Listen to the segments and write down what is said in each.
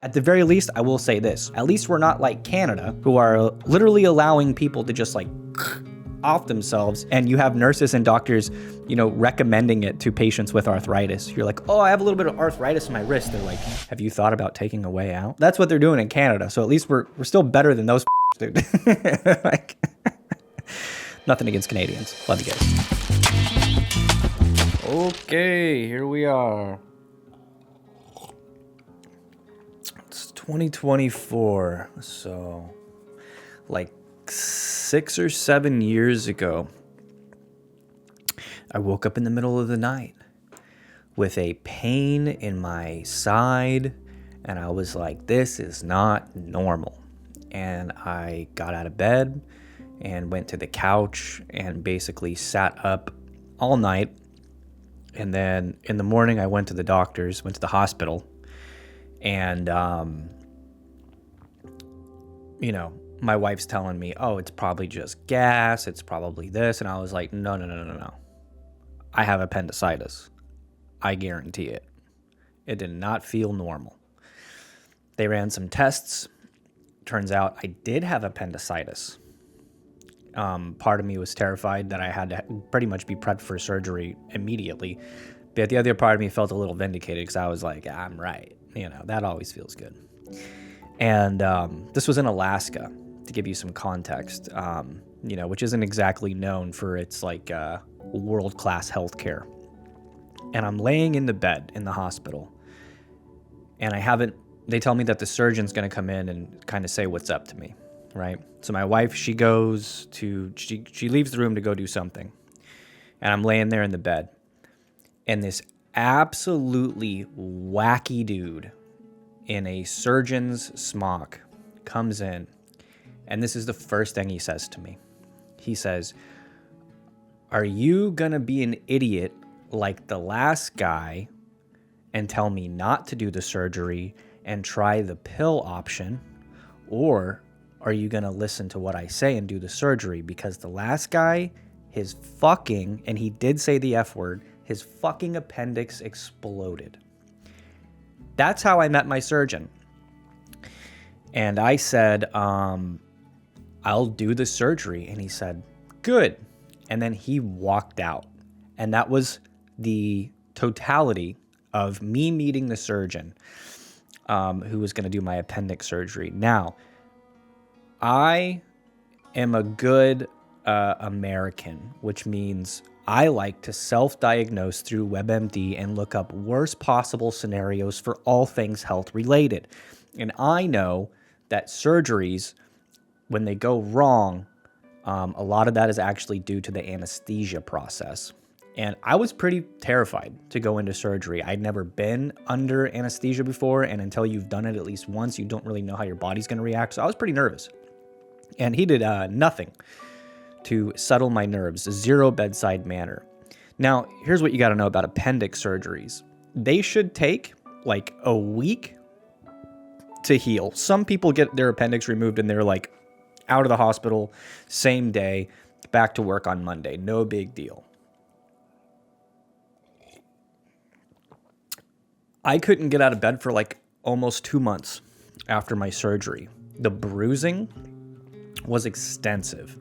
At the very least, I will say this. At least we're not like Canada, who are literally allowing people to just like off themselves, and you have nurses and doctors, recommending it to patients with arthritis. You're like, oh, I have a little bit of arthritis in my wrist. They're like, have you thought about taking a way out? That's what they're doing in Canada. So at least we're still better than those dude. Like, nothing against Canadians. Love you guys. Okay, here we are. It's 2024, so like 6 or 7 years ago, I woke up in the middle of the night with a pain in my side, and I was like, this is not normal. And I got out of bed and went to the couch and basically sat up all night. And then in the morning, I went to the doctors, went to the hospital, and, my wife's telling me, oh, it's probably just gas, it's probably this. And I was like, no. I have appendicitis. I guarantee it. It did not feel normal. They ran some tests. Turns out I did have appendicitis. Part of me was terrified that I had to pretty much be prepped for surgery immediately. But the other part of me felt a little vindicated because I was like, I'm right. That always feels good. And this was in Alaska, to give you some context, which isn't exactly known for its like world-class healthcare. And I'm laying in the bed in the hospital, and they tell me that the surgeon's going to come in and kind of say what's up to me, right? So my wife, she leaves the room to go do something, and I'm laying there in the bed, and this absolutely wacky dude in a surgeon's smock comes in, and this is the first thing he says to me. He says, are you gonna be an idiot like the last guy and tell me not to do the surgery and try the pill option, or are you gonna listen to what I say and do the surgery? Because the last guy, and he did say the F word, his fucking appendix exploded. That's how I met my surgeon. And I said, I'll do the surgery. And he said, good. And then he walked out. And that was the totality of me meeting the surgeon who was going to do my appendix surgery. Now, I am a good American, which means I like to self-diagnose through WebMD and look up worst possible scenarios for all things health related. And I know that surgeries, when they go wrong, a lot of that is actually due to the anesthesia process. And I was pretty terrified to go into surgery. I'd never been under anesthesia before, and until you've done it at least once, you don't really know how your body's going to react. So I was pretty nervous. And he did nothing to settle my nerves, zero bedside manner. Now, here's what you got to know about appendix surgeries. They should take like a week to heal. Some people get their appendix removed and they're like out of the hospital same day, back to work on Monday. No big deal. I couldn't get out of bed for like almost 2 months after my surgery. The bruising was extensive.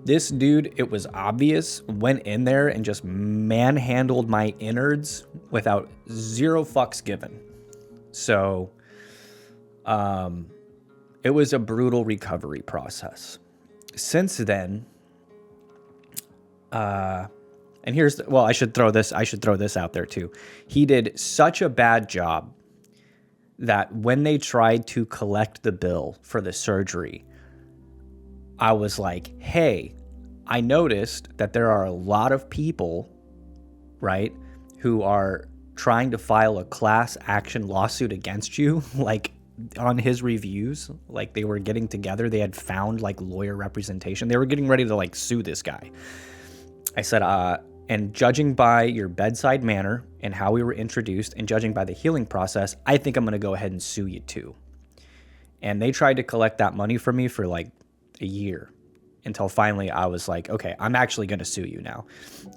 This dude, it was obvious, went in there and just manhandled my innards without zero fucks given. So, it was a brutal recovery process. Since then, and I should throw this out there too. He did such a bad job that when they tried to collect the bill for the surgery, I was like, hey, I noticed that there are a lot of people, right, who are trying to file a class action lawsuit against you, like on his reviews, like they were getting together, they had found like lawyer representation. They were getting ready to like sue this guy. I said, and judging by your bedside manner and how we were introduced and judging by the healing process, I think I'm going to go ahead and sue you too. And they tried to collect that money from me for like a year until finally I was like, okay, I'm actually going to sue you now.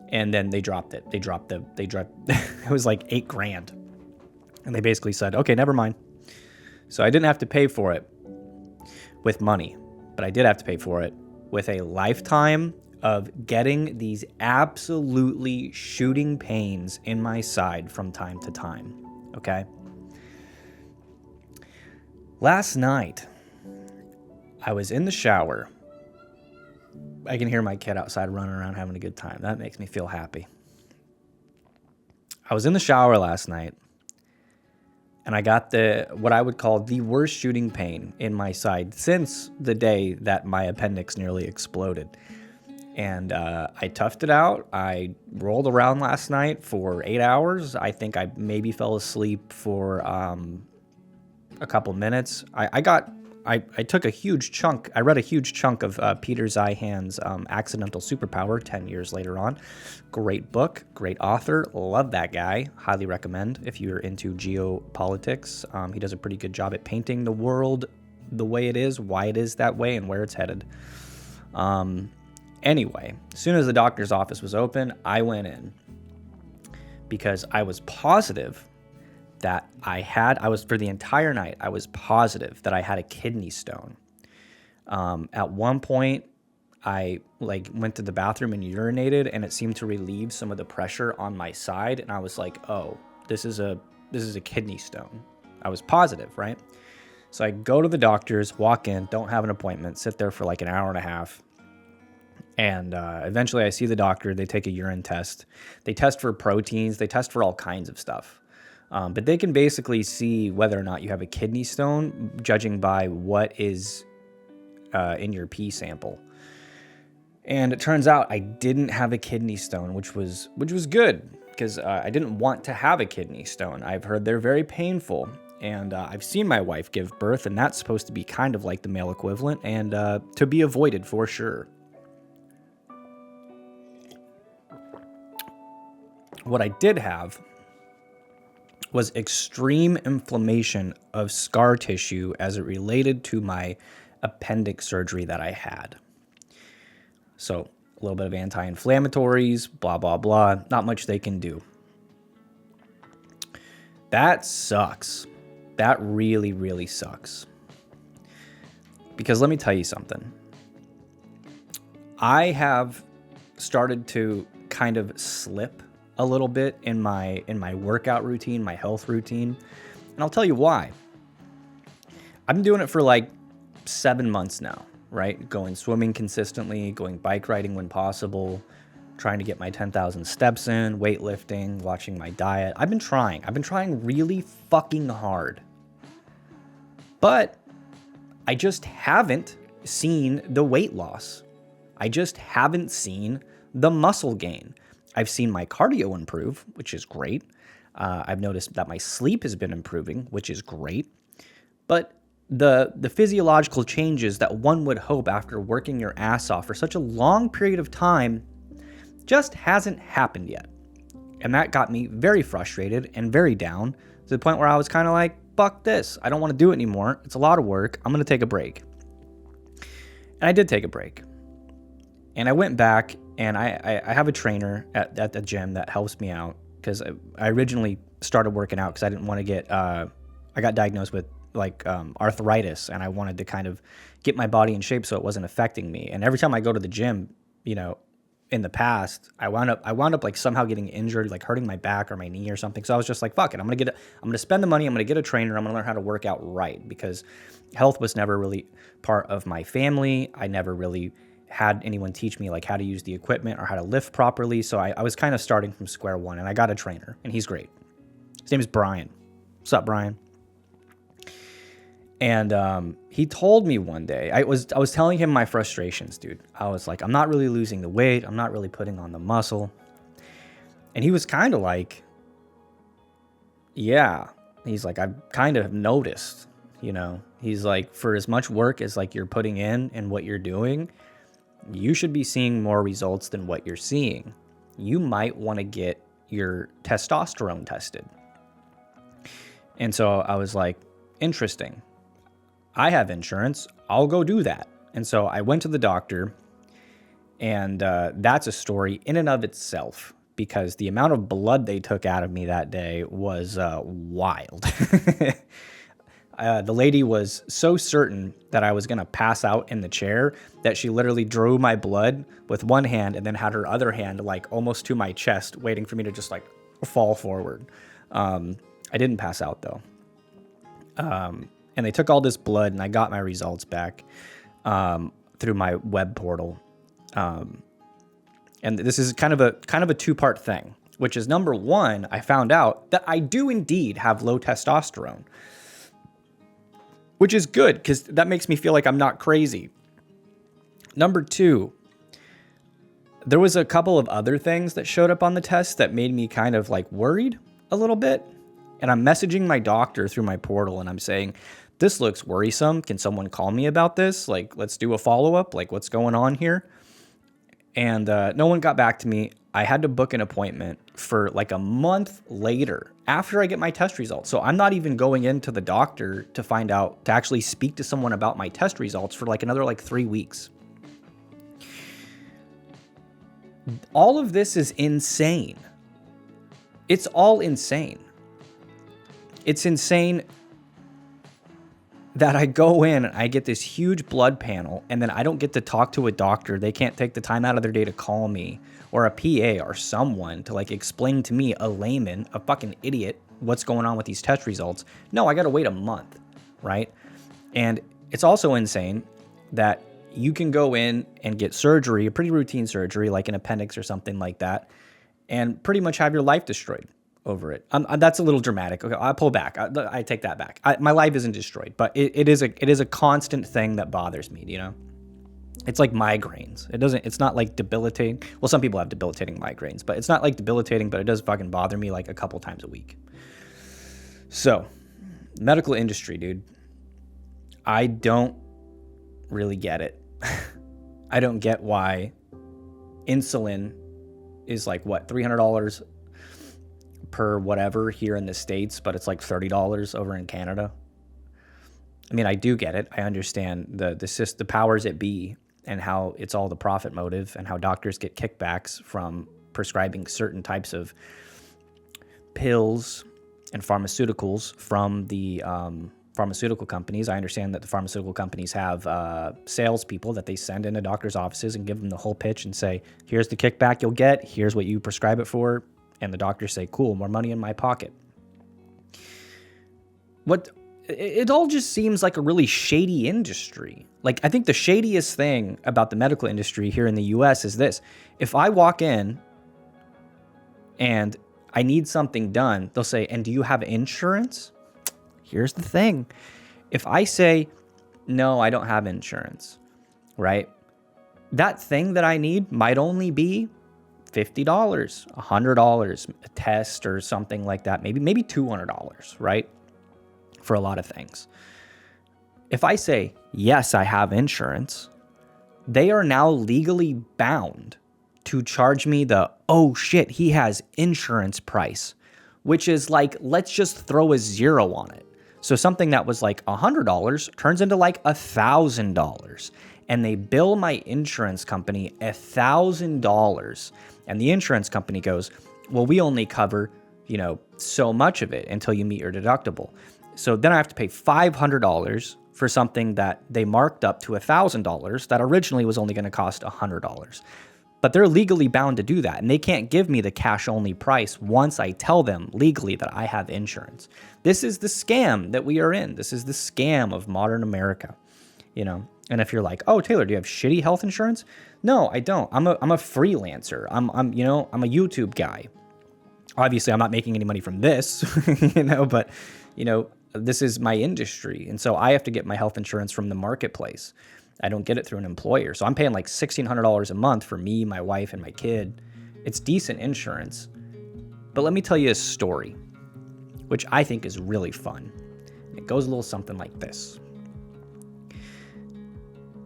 And then they dropped it. They dropped it was like $8,000. And they basically said, okay, never mind. So I didn't have to pay for it with money, but I did have to pay for it with a lifetime of getting these absolutely shooting pains in my side from time to time. Okay? Last night, I was in the shower. I can hear my kid outside running around having a good time. That makes me feel happy. I was in the shower last night, and I got what I would call the worst shooting pain in my side since the day that my appendix nearly exploded. And I toughed it out. I rolled around last night for 8 hours. I think I maybe fell asleep for a couple minutes. I took a huge chunk. I read a huge chunk of Peter Zeihan's Accidental Superpower 10 years later on. Great book, great author. Love that guy. Highly recommend if you're into geopolitics. He does a pretty good job at painting the world the way it is, why it is that way, and where it's headed. Anyway, as soon as the doctor's office was open, I went in because I was positive that for the entire night, I was positive that I had a kidney stone. At one point, I went to the bathroom and urinated, and it seemed to relieve some of the pressure on my side. And I was like, oh, this is a kidney stone. I was positive, right? So I go to the doctor's, walk in, don't have an appointment, sit there for like an hour and a half. And eventually I see the doctor. They take a urine test. They test for proteins. They test for all kinds of stuff. But they can basically see whether or not you have a kidney stone, judging by what is in your pee sample. And it turns out I didn't have a kidney stone, which was good, because I didn't want to have a kidney stone. I've heard they're very painful, and I've seen my wife give birth, and that's supposed to be kind of like the male equivalent, and to be avoided for sure. What I did have was extreme inflammation of scar tissue as it related to my appendix surgery that I had. So a little bit of anti-inflammatories, blah, blah, blah. Not much they can do. That sucks. That really, really sucks. Because let me tell you something. I have started to kind of slip a little bit in my workout routine, my health routine. And I'll tell you why. I've been doing it for like 7 months now, right? Going swimming consistently, going bike riding when possible, trying to get my 10,000 steps in, weightlifting, watching my diet. I've been trying really fucking hard. But I just haven't seen the weight loss. I just haven't seen the muscle gain. I've seen my cardio improve, which is great. I've noticed that my sleep has been improving, which is great. But the physiological changes that one would hope after working your ass off for such a long period of time just hasn't happened yet. And that got me very frustrated and very down to the point where I was kind of like, fuck this. I don't want to do it anymore. It's a lot of work. I'm going to take a break. And I did take a break. And I went back, and I have a trainer at the gym that helps me out, because I originally started working out because I didn't want to get, I got diagnosed with arthritis, and I wanted to kind of get my body in shape so it wasn't affecting me. And every time I go to the gym, in the past, I wound up like somehow getting injured, like hurting my back or my knee or something. So I was just like, fuck it. I'm going to spend the money. I'm going to get a trainer. I'm going to learn how to work out right, because health was never really part of my family. I never really had anyone teach me like how to use the equipment or how to lift properly. So I was kind of starting from square one, and I got a trainer, and he's great. His name is Brian. What's up, Brian? And he told me one day, I was telling him my frustrations, dude. I was like, I'm not really losing the weight. I'm not really putting on the muscle. And he was kind of like, yeah. He's like, I've kind of noticed, He's like, for as much work as like you're putting in and what you're doing, you should be seeing more results than what you're seeing. You might want to get your testosterone tested. And so I was like, interesting. I have insurance. I'll go do that. And so I went to the doctor, and that's a story in and of itself, because the amount of blood they took out of me that day was wild. The lady was so certain that I was going to pass out in the chair that she literally drew my blood with one hand and then had her other hand like almost to my chest, waiting for me to just like fall forward. I didn't pass out though. And they took all this blood and I got my results back through my web portal. And this is kind of a two-part thing, which is number one, I found out that I do indeed have low testosterone, which is good because that makes me feel like I'm not crazy. Number two, there was a couple of other things that showed up on the test that made me kind of like worried a little bit. And I'm messaging my doctor through my portal and I'm saying, this looks worrisome. Can someone call me about this? Like, let's do a follow-up. Like, what's going on here? And no one got back to me. I had to book an appointment for like a month later after I get my test results. So I'm not even going into the doctor to find out, to actually speak to someone about my test results for like another like 3 weeks. All of this is insane. It's all insane. It's insane that I go in and I get this huge blood panel and then I don't get to talk to a doctor. They can't take the time out of their day to call me or a PA or someone to like explain to me, a layman, a fucking idiot, what's going on with these test results. No, I got to wait a month, right? And it's also insane that you can go in and get surgery, a pretty routine surgery like an appendix or something like that, and pretty much have your life destroyed over it. That's a little dramatic. Okay, I pull back. I take that back. My life isn't destroyed, but it is a constant thing that bothers me. You know, it's like migraines. It's not like debilitating. Well, some people have debilitating migraines, but it's not like debilitating. But it does fucking bother me like a couple times a week. So, medical industry, dude. I don't really get it. I don't get why insulin is like what, $300 per whatever here in the States, but it's like $30 over in Canada. I mean, I do get it. I understand the powers that be and how it's all the profit motive and how doctors get kickbacks from prescribing certain types of pills and pharmaceuticals from the pharmaceutical companies. I understand that the pharmaceutical companies have salespeople that they send into doctors' offices and give them the whole pitch and say, here's the kickback you'll get, here's what you prescribe it for, and the doctors say, cool, more money in my pocket. It all just seems like a really shady industry. Like, I think the shadiest thing about the medical industry here in the US is this. If I walk in and I need something done, they'll say, and do you have insurance? Here's the thing. If I say, no, I don't have insurance, right? That thing that I need might only be $50, $100, a test or something like that. Maybe $200, right? For a lot of things. If I say, yes, I have insurance, they are now legally bound to charge me the, oh shit, he has insurance price, which is like, let's just throw a zero on it. So something that was like $100 turns into like $1,000. And they bill my insurance company $1,000. And the insurance company goes, well, we only cover, so much of it until you meet your deductible. So then I have to pay $500 for something that they marked up to $1,000 that originally was only going to cost $100. But they're legally bound to do that. And they can't give me the cash only price once I tell them legally that I have insurance. This is the scam that we are in. This is the scam of modern America, And if you're like, oh, Taylor, do you have shitty health insurance? No, I don't. I'm a freelancer. I'm a YouTube guy. Obviously, I'm not making any money from this, but, this is my industry. And so I have to get my health insurance from the marketplace. I don't get it through an employer. So I'm paying like $1,600 a month for me, my wife, and my kid. It's decent insurance. But let me tell you a story, which I think is really fun. It goes a little something like this.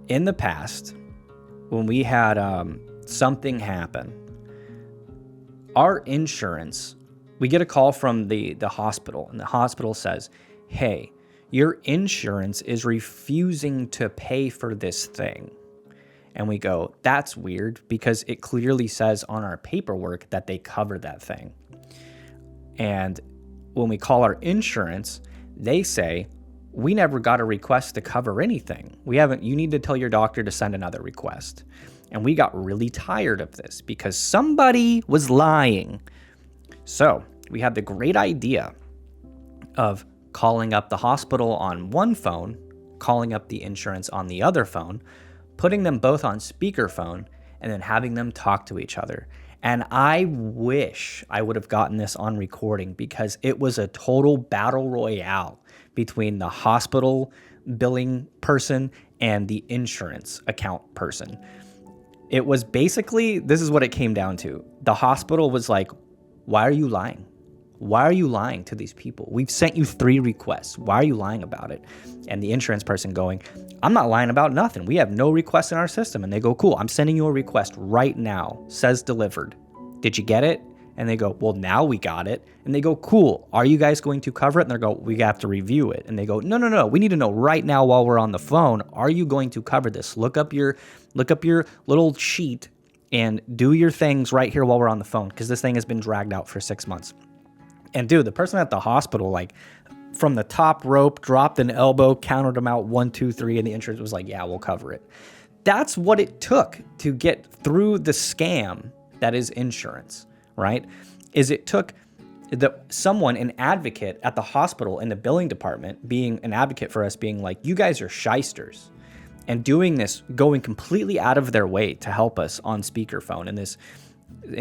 In the past, when we had something happen, our insurance, we get a call from the hospital, and the hospital says, hey, your insurance is refusing to pay for this thing. And we go, that's weird, because it clearly says on our paperwork that they cover that thing. And when we call our insurance, they say, we never got a request to cover anything. You need to tell your doctor to send another request. And we got really tired of this because somebody was lying. So we had the great idea of calling up the hospital on one phone, calling up the insurance on the other phone, putting them both on speakerphone, and then having them talk to each other. And I wish I would have gotten this on recording because it was a total battle royale between the hospital billing person and the insurance account person. It was basically, this is what it came down to. The hospital was like, why are you lying? Why are you lying to these people? We've sent you 3 requests. Why are you lying about it? And the insurance person going, I'm not lying about nothing. We have no requests in our system. And they go, cool, I'm sending you a request right now. Says delivered. Did you get it? And they go, well, now we got it. And they go, cool. Are you guys going to cover it? And they go, we have to review it. And they go, no. We need to know right now while we're on the phone. Are you going to cover this? Look up your little sheet and do your things right here while we're on the phone because this thing has been dragged out for 6 months. And dude, the person at the hospital, like from the top rope, dropped an elbow, counted them out 1, 2, 3, and the insurance was like, yeah, we'll cover it. That's what it took to get through the scam that is insurance, right? Is it took someone, an advocate at the hospital in the billing department, being an advocate for us, being like, you guys are shysters, and doing this, going completely out of their way to help us on speakerphone in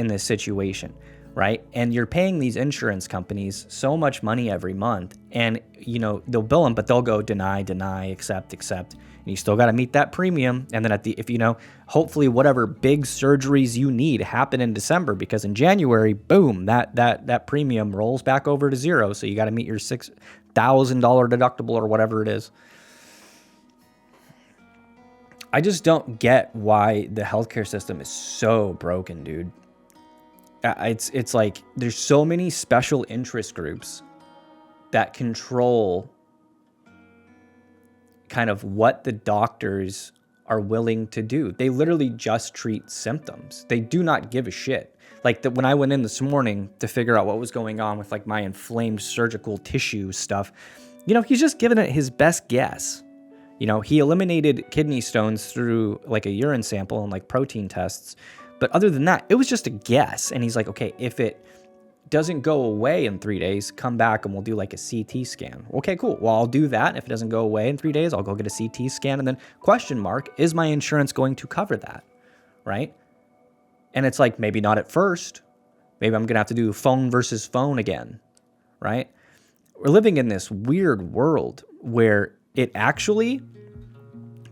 this situation. Right? And you're paying these insurance companies so much money every month and, they'll bill them, but they'll go deny, accept. And you still got to meet that premium. And then hopefully whatever big surgeries you need happen in December because in January, boom, that premium rolls back over to zero. So you got to meet your $6,000 deductible or whatever it is. I just don't get why the healthcare system is so broken, dude. It's like there's so many special interest groups that control kind of what the doctors are willing to do. They literally just treat symptoms. They do not give a shit. Like when I went in this morning to figure out what was going on with like my inflamed surgical tissue stuff, he's just giving it his best guess. He eliminated kidney stones through like a urine sample and like protein tests. But other than that, it was just a guess. And he's like, okay, if it doesn't go away in 3 days, come back and we'll do like a CT scan. Okay, cool. Well, I'll do that. If it doesn't go away in 3 days, I'll go get a CT scan. And then question mark, is my insurance going to cover that? Right? And it's like, maybe not at first. Maybe I'm going to have to do phone versus phone again. Right? We're living in this weird world where it actually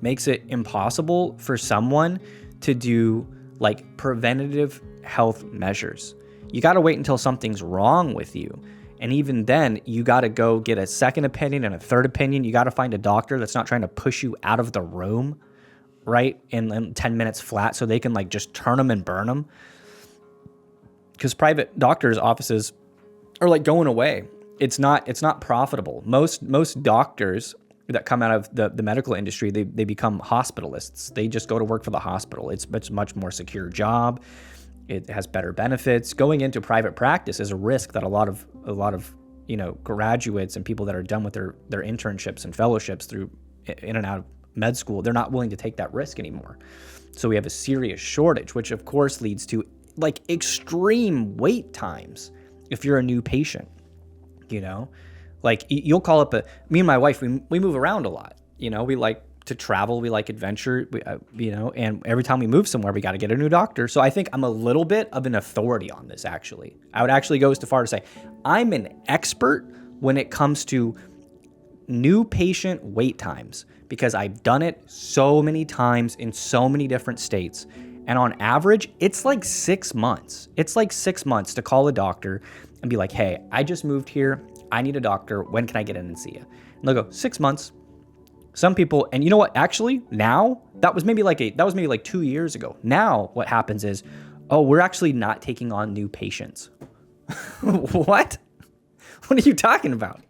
makes it impossible for someone to do like preventative health measures. You got to wait until something's wrong with you. And even then, you got to go get a second opinion and a third opinion. You got to find a doctor that's not trying to push you out of the room, right? In 10 minutes flat so they can like just turn them and burn them. Because private doctors' offices are like going away. It's not profitable. Most doctors that come out of the medical industry, they become hospitalists. They just go to work for the hospital. It's a much more secure job. It has better benefits. Going into private practice is a risk that a lot of graduates and people that are done with their internships and fellowships through in and out of med school, they're not willing to take that risk anymore. So we have a serious shortage, which of course leads to like extreme wait times if you're a new patient, Like you'll call up me and my wife, we move around a lot. We like to travel. We like adventure, and every time we move somewhere, we got to get a new doctor. So I think I'm a little bit of an authority on this, actually. I would actually go so far to say I'm an expert when it comes to new patient wait times because I've done it so many times in so many different states. And on average, it's like 6 months. It's like 6 months to call a doctor and be like, hey, I just moved here. I need a doctor. When can I get in and see you? And they'll go 6 months. Some people, and you know what? Actually, now that was maybe like 2 years ago. Now what happens is, oh, we're actually not taking on new patients. What? What are you talking about?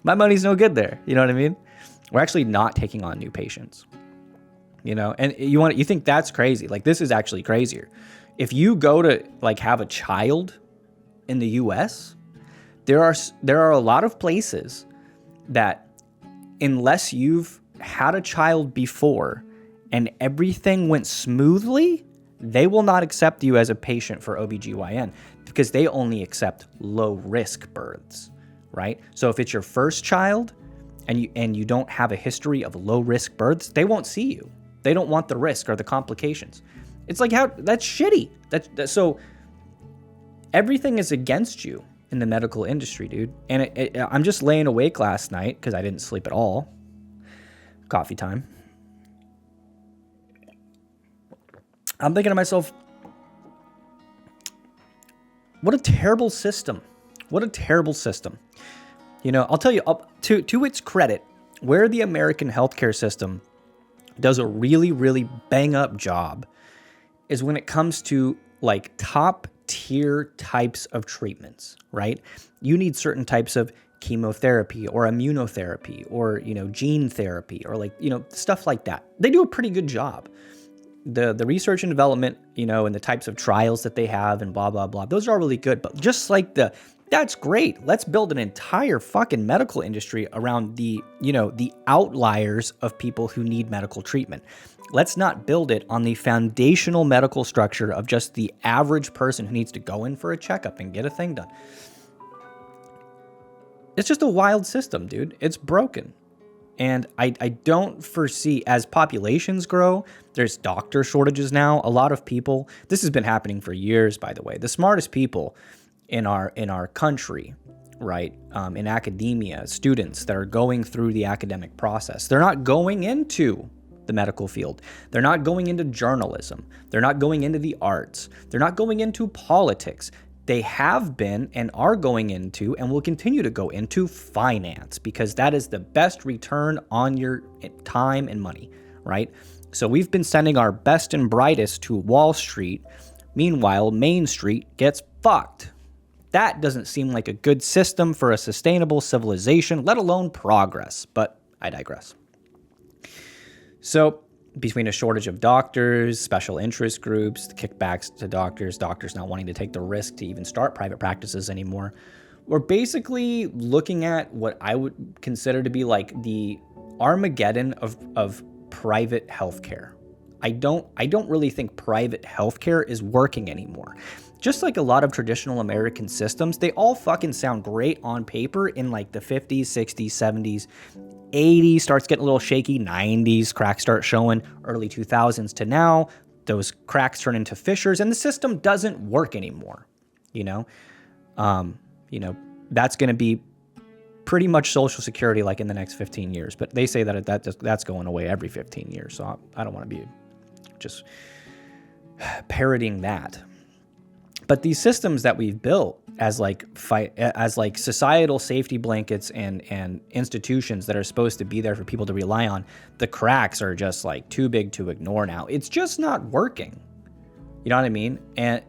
My money's no good there. You know what I mean? We're actually not taking on new patients. And you think that's crazy? Like this is actually crazier. If you go to like have a child in the U.S., there are a lot of places that unless you've had a child before and everything went smoothly, they will not accept you as a patient for OBGYN because they only accept low-risk births, right? So if it's your first child and you don't have a history of low-risk births, they won't see you. They don't want the risk or the complications. It's like, how that's shitty. So everything is against you in the medical industry, dude. And I'm just laying awake last night because I didn't sleep at all. Coffee time. I'm thinking to myself, what a terrible system. What a terrible system. You know, I'll tell you, to its credit, where the American healthcare system does a really, really bang up job is when it comes to like top tier types of treatments, right? You need certain types of chemotherapy or immunotherapy or, you know, gene therapy or like, you know, stuff like that. They do a pretty good job. The research and development, you know, and the types of trials that they have and blah, blah, blah, those are all really good. But just like that's great. Let's build an entire fucking medical industry around the, you know, the outliers of people who need medical treatment. Let's not build it on the foundational medical structure of just the average person who needs to go in for a checkup and get a thing done. It's just a wild system, dude. It's broken. And I don't foresee, as populations grow, there's doctor shortages now. A lot of people, this has been happening for years, by the way. The smartest people in our country, right, in academia, students that are going through the academic process, they're not going into the medical field. They're not going into journalism. They're not going into the arts. They're not going into politics. They have been and are going into and will continue to go into finance because that is the best return on your time and money, right? So we've been sending our best and brightest to Wall Street. Meanwhile, Main Street gets fucked. That doesn't seem like a good system for a sustainable civilization, let alone progress, but I digress. So between a shortage of doctors, special interest groups, the kickbacks to doctors not wanting to take the risk to even start private practices anymore, we're basically looking at what I would consider to be like the Armageddon of private healthcare. I don't really think private healthcare is working anymore. Just like a lot of traditional American systems, they all fucking sound great on paper in like the 50s, 60s, 70s, 80s starts getting a little shaky, 90s cracks start showing, early 2000s to now, those cracks turn into fissures and the system doesn't work anymore. You know, that's going to be pretty much Social Security like in the next 15 years, but they say that's going away every 15 years. So I don't want to be just parroting that. But these systems that we've built as like societal safety blankets and institutions that are supposed to be there for people to rely on, the cracks are just like too big to ignore now. It's just not working. You know what I mean? And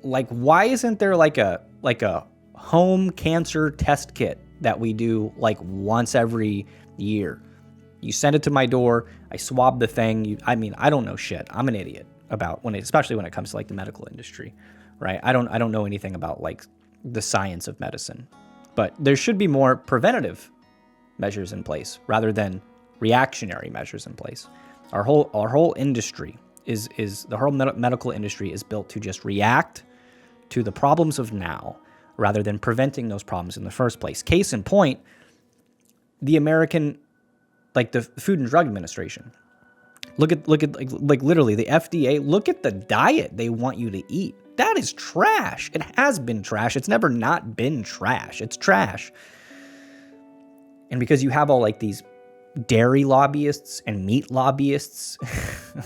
like, why isn't there like a home cancer test kit that we do like once every year? You send it to my door, I swab the thing. I don't know shit. I'm an idiot about especially when it comes to like the medical industry, right? I don't know anything about like the science of medicine, but there should be more preventative measures in place rather than reactionary measures in place. Our whole industry is the whole medical industry is built to just react to the problems of now rather than preventing those problems in the first place. Case in point, the American, like the Food and Drug Administration. Look at like literally the FDA. Look at the diet they want you to eat. That is trash. It has been trash. It's never not been trash. It's trash. And because you have all like these dairy lobbyists and meat lobbyists,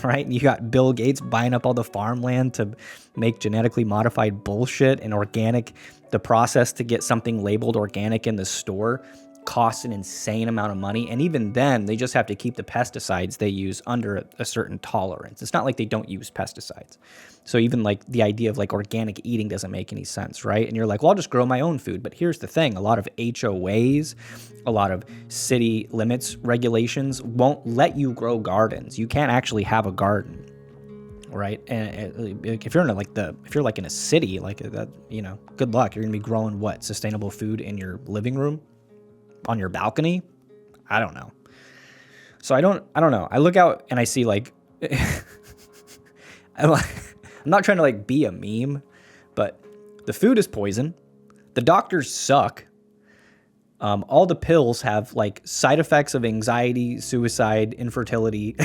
right? You got Bill Gates buying up all the farmland to make genetically modified bullshit and organic. The process to get something labeled organic in the store costs an insane amount of money. And even then, they just have to keep the pesticides they use under a certain tolerance. It's not like they don't use pesticides. So even like the idea of like organic eating doesn't make any sense, right? And you're like, well, I'll just grow my own food. But here's the thing. A lot of HOAs, a lot of city limits regulations won't let you grow gardens. You can't actually have a garden, right? And if you're in a city like that, you know, good luck. You're going to be growing what? Sustainable food in your living room? On your balcony? I don't know. So I don't know. I look out and I see like, I'm not trying to like be a meme, but the food is poison. The doctors suck. All the pills have like side effects of anxiety, suicide, infertility.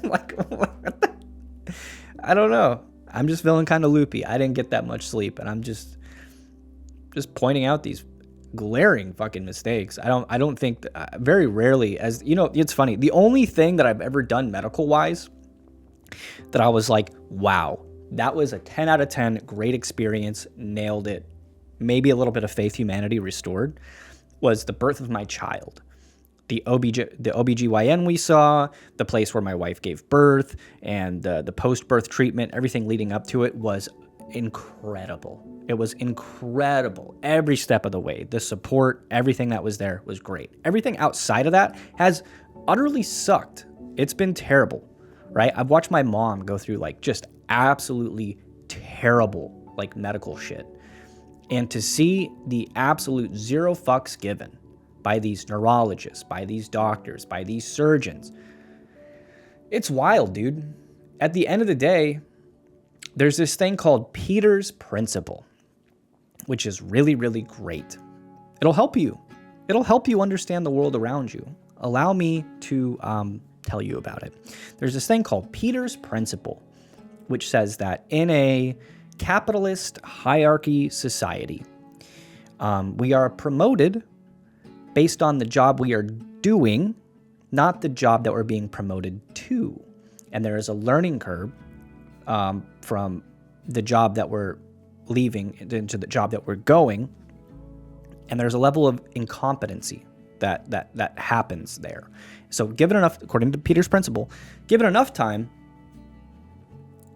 Like, what the? I don't know. I'm just feeling kind of loopy. I didn't get that much sleep, and I'm just pointing out these glaring fucking mistakes. I don't think very rarely, as you know, it's funny. The only thing that I've ever done medical wise that I was like, wow, that was a 10 out of 10, great experience, nailed it. Maybe a little bit of faith, humanity restored, was the birth of my child. The OBGYN we saw, the place where my wife gave birth, and the post-birth treatment, everything leading up to it was incredible. It was incredible every step of the way. The support, everything that was there was great. Everything outside of that has utterly sucked. It's been terrible, right? I've watched my mom go through like just absolutely terrible like medical shit. And to see the absolute zero fucks given by these neurologists, by these doctors, by these surgeons, it's wild, dude. At the end of the day, there's this thing called Peter's Principle, which is really, really great. It'll help you. It'll help you understand the world around you. Allow me to tell you about it. There's this thing called Peter's Principle, which says that in a capitalist hierarchy society, we are promoted based on the job we are doing, not the job that we're being promoted to. And there is a learning curve from the job that we're leaving into the job that we're going. And there's a level of incompetency that happens there. So given enough, according to Peter's Principle, given enough time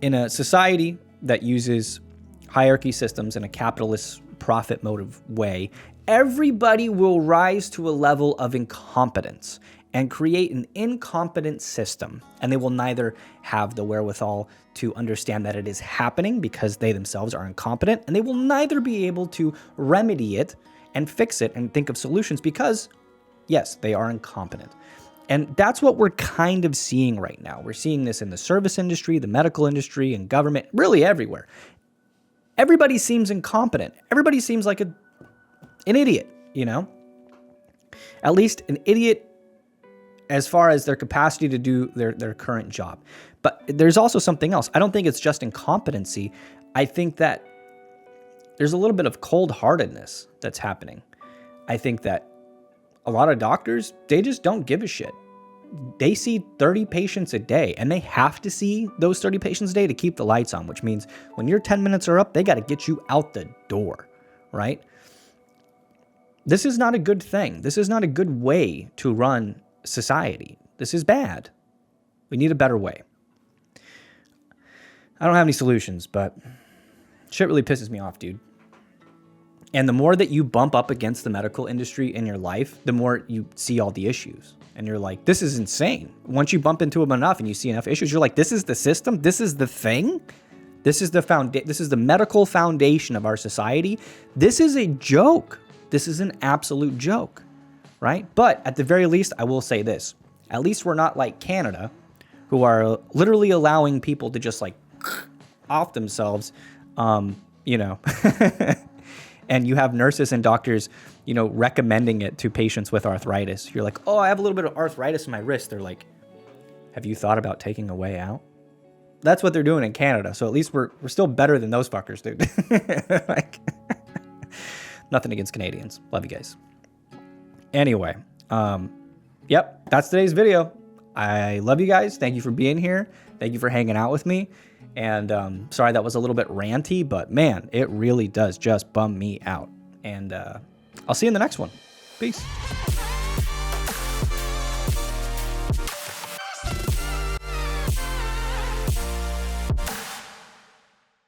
in a society that uses hierarchy systems in a capitalist profit motive way, everybody will rise to a level of incompetence and create an incompetent system. And they will neither have the wherewithal to understand that it is happening because they themselves are incompetent, and they will neither be able to remedy it and fix it and think of solutions because, yes, they are incompetent. And that's what we're kind of seeing right now. We're seeing this in the service industry, the medical industry, and government, really everywhere. Everybody seems incompetent. Everybody seems like an idiot, you know? At least an idiot as far as their capacity to do their current job. But there's also something else. I don't think it's just incompetency. I think that there's a little bit of cold-heartedness that's happening. I think that a lot of doctors, they just don't give a shit. They see 30 patients a day, and they have to see those 30 patients a day to keep the lights on, which means when your 10 minutes are up, they got to get you out the door, right? This is not a good thing. This is not a good way to run society. This is bad. We need a better way. I don't have any solutions, but shit really pisses me off, dude. And the more that you bump up against the medical industry in your life, the more you see all the issues. And you're like, this is insane. Once you bump into them enough and you see enough issues, you're like, this is the system? This is the thing? This is the medical foundation of our society? This is a joke. This is an absolute joke, right? But at the very least, I will say this. At least we're not like Canada, who are literally allowing people to just like off themselves, you know. And you have nurses and doctors, you know, recommending it to patients with arthritis. You're like, oh, I have a little bit of arthritis in my wrist. They're like, have you thought about taking a way out? That's what they're doing in Canada. So at least we're still better than those fuckers, dude. Like, nothing against Canadians. Love you guys. Anyway, yep, that's today's video. I love you guys. Thank you for being here. Thank you for hanging out with me. And sorry that was a little bit ranty, but man, it really does just bum me out. And I'll see you in the next one. Peace.